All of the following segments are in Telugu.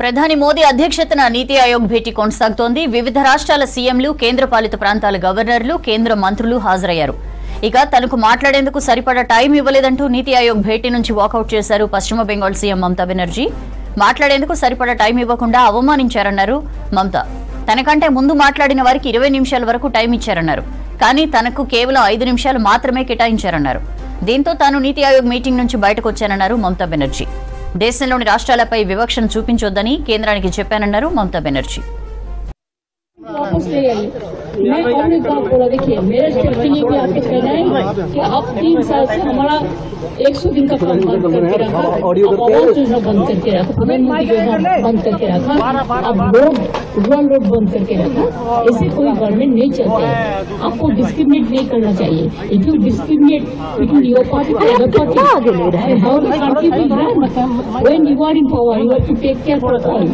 ప్రధాని మోదీ అధ్యక్షతన నీతి ఆయోగ్ భేటీ కొనసాగుతోంది. వివిధ రాష్ట్రాల సీఎంలు, కేంద్రపాలిత ప్రాంతాల గవర్నర్లు, కేంద్ర మంత్రులు హాజరయ్యారు. ఇక తనకు మాట్లాడేందుకు సరిపడా టైం ఇవ్వలేదంటూ నీతి ఆయోగ్ భేటీ నుంచి వాకౌట్ చేశారు పశ్చిమ బెంగాల్ సీఎం మమతా బెనర్జీ. మాట్లాడేందుకు సరిపడా టైం ఇవ్వకుండా అవమానించారన్నారు మమతా. తనకంటే ముందు మాట్లాడిన వారికి 20 నిమిషాల వరకు టైం ఇచ్చారన్నారు. కానీ తనకు కేవలం 5 నిమిషాలు మాత్రమే కేటాయించారన్నారు. దీంతో తాను నీతి ఆయోగ్ మీటింగ్ నుంచి బయటకు వచ్చానన్నారు మమతా బెనర్జీ. దేశంలోని రాష్ట్రాలపై వివక్షను చూపించొద్దని కేంద్రానికి చెప్పానన్నారు మమతా బెనర్జీ. मैं और एक बात बोला, देखिए मेरा स्टेटमेंट ये भी आपको कहना है कि आप 3 साल से हमारा 100 दिन का काम बंद करके रखा, आवास योजना बंद करके रखा, प्रधानमंत्री योजना बंद करके रखा, अब रोड बंद करके रखा. ऐसे कोई गवर्नमेंट नहीं चलता है. आपको डिस्क्रिमिनेट नहीं करना चाहिए. If you discriminate between your party and other party, how the country will run? When you are in power, you have to take care for all.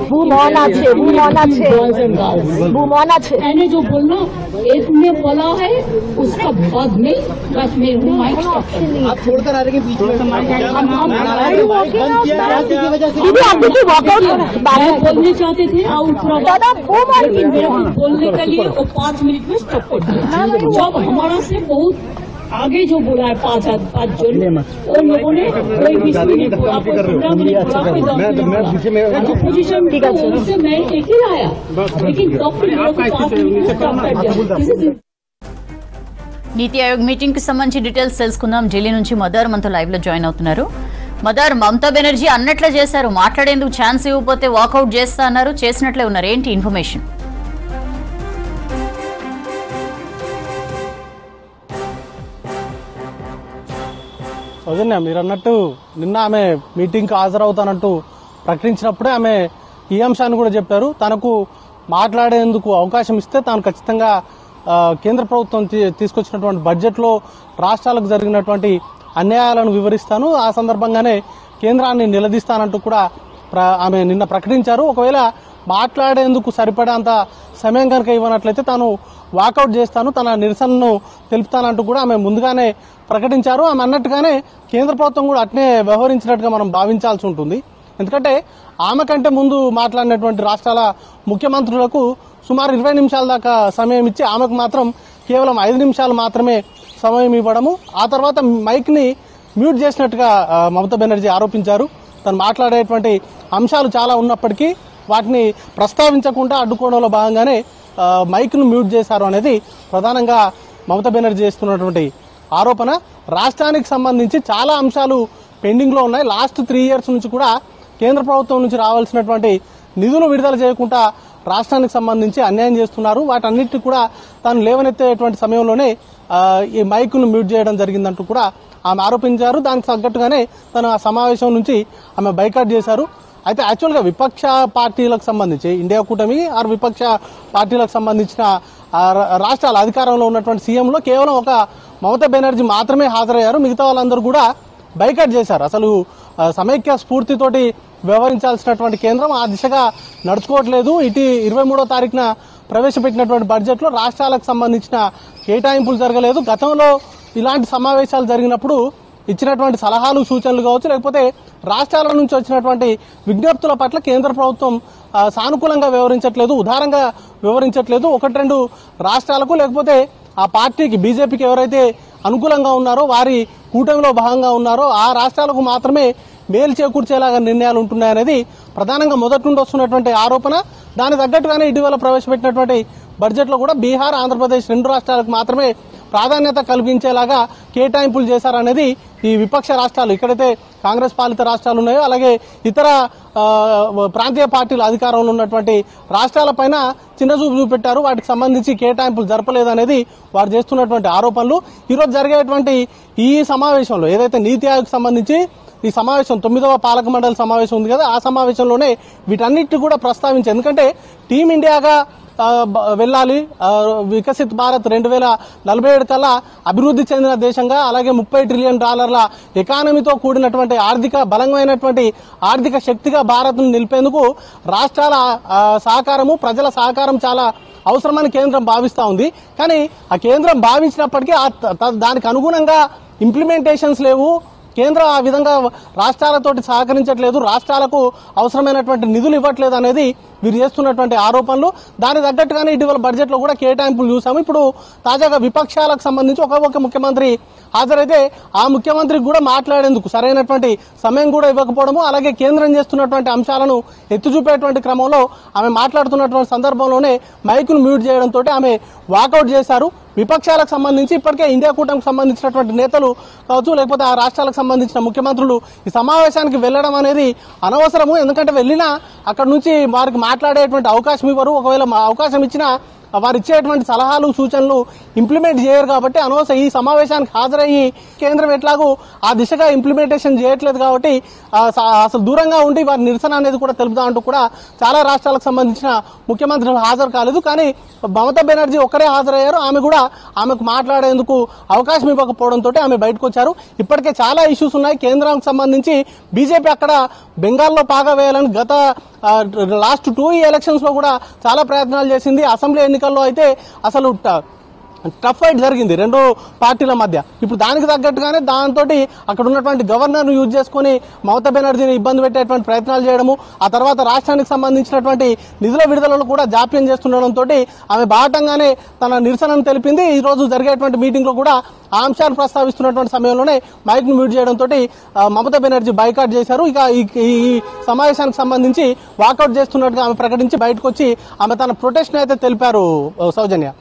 boys and girls. मैंने जो बोलना एक ने बोला है उसका बाद में बस मैं माइक स्टॉप कर आप छोड़कर आ रहे हैं बीच में बोलने चाहते थे लेकिन मेरे को बोलने के लिए वो 5 मिनट में स्टॉप कर दिया. जब हमारा से बहुत आगे जो बोला है 5 जन उन लोगों ने कोई भी पोजीशन से मैं एक ही लाया, लेकिन डॉक्टर నీతి ఆయోగ్ మీటింగ్ కి సంబంధించి డీటెయిల్స్ తెలుసుకుందాం. ఢిల్లీ నుంచి మదార్ మనతో లైవ్ లో జాయిన్ అవుతున్నారు. మదార్, మమతా బెనర్జీ అన్నట్లే చేశారు, మాట్లాడేందుకు ఛాన్స్ ఇవ్వకపోతే వాకౌట్ చేస్తా అన్నారు, చేసినట్లే ఉన్నారు. ఏంటి ఇన్ఫర్మేషన్? సౌజన్య, మీరు అన్నట్టు నిన్న ఆమె మీటింగ్కి హాజరవుతానంటూ ప్రకటించినప్పుడే ఆమె ఈ అంశాన్ని కూడా చెప్పారు. తనకు మాట్లాడేందుకు అవకాశం ఇస్తే తాను ఖచ్చితంగా కేంద్ర ప్రభుత్వం తీసుకొచ్చినటువంటి బడ్జెట్లో రాష్ట్రాలకు జరిగినటువంటి అన్యాయాలను వివరిస్తాను, ఆ సందర్భంగానే కేంద్రాన్ని నిలదీస్తానంటూ కూడా ఆమె నిన్న ప్రకటించారు. ఒకవేళ మాట్లాడేందుకు సరిపడేంత సమయం కనుక ఇవ్వనట్లయితే తాను వాకౌట్ చేస్తాను, తన నిరసనను తెలుపుతానంటూ కూడా ఆమె ముందుగానే ప్రకటించారు. ఆమె అన్నట్టుగానే కేంద్ర ప్రభుత్వం కూడా అట్నే వ్యవహరించినట్టుగా మనం భావించాల్సి ఉంటుంది. ఎందుకంటే ఆమె కంటే ముందు మాట్లాడినటువంటి రాష్ట్రాల ముఖ్యమంత్రులకు సుమారు 20 నిమిషాల దాకా సమయం ఇచ్చి ఆమెకు మాత్రం కేవలం 5 నిమిషాలు మాత్రమే సమయం ఇవ్వడము, ఆ తర్వాత మైక్ని మ్యూట్ చేసినట్టుగా మమతా బెనర్జీ ఆరోపించారు. తను మాట్లాడేటువంటి అంశాలు చాలా ఉన్నప్పటికీ వాటిని ప్రస్తావించకుండా అడ్డుకోవడంలో భాగంగానే మైక్ను మ్యూట్ చేశారు అనేది ప్రధానంగా మమతా బెనర్జీ చేస్తున్నటువంటి ఆరోపణ. రాష్ట్రానికి సంబంధించి చాలా అంశాలు పెండింగ్లో ఉన్నాయి. లాస్ట్ 3 ఇయర్స్ నుంచి కూడా కేంద్ర ప్రభుత్వం నుంచి రావాల్సినటువంటి నిధులు విడుదల చేయకుండా రాష్ట్రానికి సంబంధించి అన్యాయం చేస్తున్నారు. వాటన్నిటిని కూడా తాను లేవనెత్తేటువంటి సమయంలోనే ఈ మైక్ను మ్యూట్ చేయడం జరిగిందంటూ కూడా ఆమె ఆరోపించారు. దానికి తగ్గట్టుగానే తను ఆ సమావేశం నుంచి ఆమె బైకాట్ చేశారు. అయితే యాక్చువల్గా విపక్ష పార్టీలకు సంబంధించి ఇండియా కూటమి ఆరు విపక్ష పార్టీలకు సంబంధించిన రాష్ట్రాల అధికారంలో ఉన్నటువంటి సీఎంలో కేవలం ఒక మమతా బెనర్జీ మాత్రమే హాజరయ్యారు. మిగతా వాళ్ళందరూ కూడా బైకాట్ చేశారు. అసలు సమైక్య స్ఫూర్తితోటి వ్యవహరించాల్సినటువంటి కేంద్రం ఆ దిశగా నడుచుకోవట్లేదు. ఇటు 23వ తారీఖున ప్రవేశపెట్టినటువంటి బడ్జెట్లో రాష్ట్రాలకు సంబంధించిన కేటాయింపులు జరగలేదు. గతంలో ఇలాంటి సమావేశాలు జరిగినప్పుడు ఇచ్చినటువంటి సలహాలు, సూచనలు కావచ్చు, లేకపోతే రాష్ట్రాల నుంచి వచ్చినటువంటి విజ్ఞప్తుల పట్ల కేంద్ర ప్రభుత్వం సానుకూలంగా వ్యవహరించట్లేదు, ఉదారంగా వ్యవహరించట్లేదు. 1-2 రాష్ట్రాలకు లేకపోతే ఆ పార్టీకి బీజేపీకి ఎవరైతే అనుకూలంగా ఉన్నారో, వారి కూటమిలో భాగంగా ఉన్నారో ఆ రాష్ట్రాలకు మాత్రమే మేలు చేకూర్చేలాగా నిర్ణయాలు ఉంటున్నాయనేది ప్రధానంగా మొదటి నుండి వస్తున్నటువంటి ఆరోపణ. దానికి తగ్గట్టుగానే ఇటీవల ప్రవేశపెట్టినటువంటి బడ్జెట్లో కూడా బీహార్, ఆంధ్రప్రదేశ్ 2 రాష్ట్రాలకు మాత్రమే ప్రాధాన్యత కల్పించేలాగా కేటాయింపులు చేశారనేది ఈ విపక్ష రాష్ట్రాలు, ఎక్కడైతే కాంగ్రెస్ పాలిత రాష్ట్రాలు ఉన్నాయో అలాగే ఇతర ప్రాంతీయ పార్టీల అధికారంలో ఉన్నటువంటి రాష్ట్రాలపైన చిన్నచూపు చూపెట్టారు. వాటికి సంబంధించి కేటాయింపులు జరపలేదనేది వారు చేస్తున్నటువంటి ఆరోపణలు. ఈరోజు జరిగేటువంటి ఈ సమావేశంలో ఏదైతే నీతి ఆయోగ్ సంబంధించి ఈ సమావేశం 9వ పాలక మండలి సమావేశం ఉంది కదా, ఆ సమావేశంలోనే వీటన్నిటి కూడా ప్రస్తావించారు. ఎందుకంటే టీమిండియాగా వెళ్ళాలి, వికసిత్ భారత్ 2047 కల్లా అభివృద్ధి చెందిన దేశంగా, అలాగే $30 ట్రిలియన్ ఎకానమీతో కూడినటువంటి బలమైనటువంటి ఆర్థిక శక్తిగా భారత్ను నిలిపేందుకు రాష్ట్రాల సహకారము, ప్రజల సహకారం చాలా అవసరమని కేంద్రం భావిస్తూ ఉంది. కానీ ఆ కేంద్రం భావించినప్పటికీ దానికి అనుగుణంగా ఇంప్లిమెంటేషన్స్ లేవు, కేంద్రం ఆ విధంగా రాష్ట్రాలతోటి సహకరించట్లేదు, రాష్ట్రాలకు అవసరమైనటువంటి నిధులు ఇవ్వట్లేదు అనేది వీరు చేస్తున్నటువంటి ఆరోపణలు. దానికి తగ్గట్టుగానే ఇటీవల బడ్జెట్లో కూడా కేటాయింపులు చూసాము. ఇప్పుడు తాజాగా విపక్షాలకు సంబంధించి ఒక ముఖ్యమంత్రి హాజరైతే ఆ ముఖ్యమంత్రికి కూడా మాట్లాడేందుకు సరైనటువంటి సమయం కూడా ఇవ్వకపోవడము, అలాగే కేంద్రం చేస్తున్నటువంటి అంశాలను ఎత్తి చూపేటువంటి క్రమంలో ఆమె మాట్లాడుతున్నటువంటి సందర్భంలోనే మైకును మ్యూట్ చేయడంతో ఆమె వాకౌట్ చేశారు. విపక్షాలకు సంబంధించి ఇప్పటికే ఇండియా కూటమికి సంబంధించినటువంటి నేతలు కావచ్చు, లేకపోతే ఆ రాష్ట్రాలకు సంబంధించిన ముఖ్యమంత్రులు ఈ సమావేశానికి వెళ్లడం అనేది అనవసరము. ఎందుకంటే వెళ్ళినా అక్కడ నుంచి వారికి మాట్లాడేటువంటి అవకాశం ఇవ్వరు. ఒకవేళ అవకాశం ఇచ్చినా వారు ఇచ్చేటువంటి సలహాలు సూచనలు ఇంప్లిమెంట్ చేయరు. కాబట్టి అనవసరం ఈ సమావేశానికి హాజరయ్యి కేంద్రం ఎట్లాగూ ఆ దిశగా ఇంప్లిమెంటేషన్ చేయట్లేదు కాబట్టి అసలు దూరంగా ఉండి వారి నిరసన అనేది కూడా తెలుపుదామంటూ కూడా చాలా రాష్ట్రాలకు సంబంధించిన ముఖ్యమంత్రులు హాజరు కాలేదు. కానీ మమతా బెనర్జీ ఒక్కరే హాజరయ్యారు. ఆమెకు మాట్లాడేందుకు అవకాశం ఇవ్వకపోవడంతో ఆమె బయటకు వచ్చారు. ఇప్పటికే చాలా ఇష్యూస్ ఉన్నాయి కేంద్రానికి సంబంధించి. బీజేపీ అక్కడ బెంగాల్లో పాగా వేయాలని గత లాస్ట్ 2 ఎలక్షన్స్ లో కూడా చాలా ప్రయత్నాలు చేసింది. అసెంబ్లీ ఎన్నికల్లో అయితే అసలు టఫ్ ఫైట్ జరిగింది రెండు పార్టీల మధ్య. ఇప్పుడు దానికి తగ్గట్టుగానే దాంతో అక్కడ ఉన్నటువంటి గవర్నర్ను యూజ్ చేసుకుని మమతా బెనర్జీని ఇబ్బంది పెట్టేటువంటి ప్రయత్నాలు చేయడము, ఆ తర్వాత రాష్ట్రానికి సంబంధించినటువంటి నిధుల విడుదలలో కూడా జాప్యం చేస్తుండడంతో ఆమె బాహటంగానే తన నిరసనను తెలిపింది. ఈ రోజు జరిగేటువంటి మీటింగ్ లో కూడా ఆ అంశాలు ప్రస్తావిస్తున్నటువంటి సమయంలోనే మైక్ ను మ్యూట్ చేయడంతో మమతా బెనర్జీ బైకాట్ చేశారు. ఇక ఈ సమావేశానికి సంబంధించి వాకౌట్ చేస్తున్నట్టుగా ఆమె ప్రకటించి బయటకు వచ్చి ఆమె తన ప్రొటెస్ట్ అయితే తెలిపారు. సౌజన్య.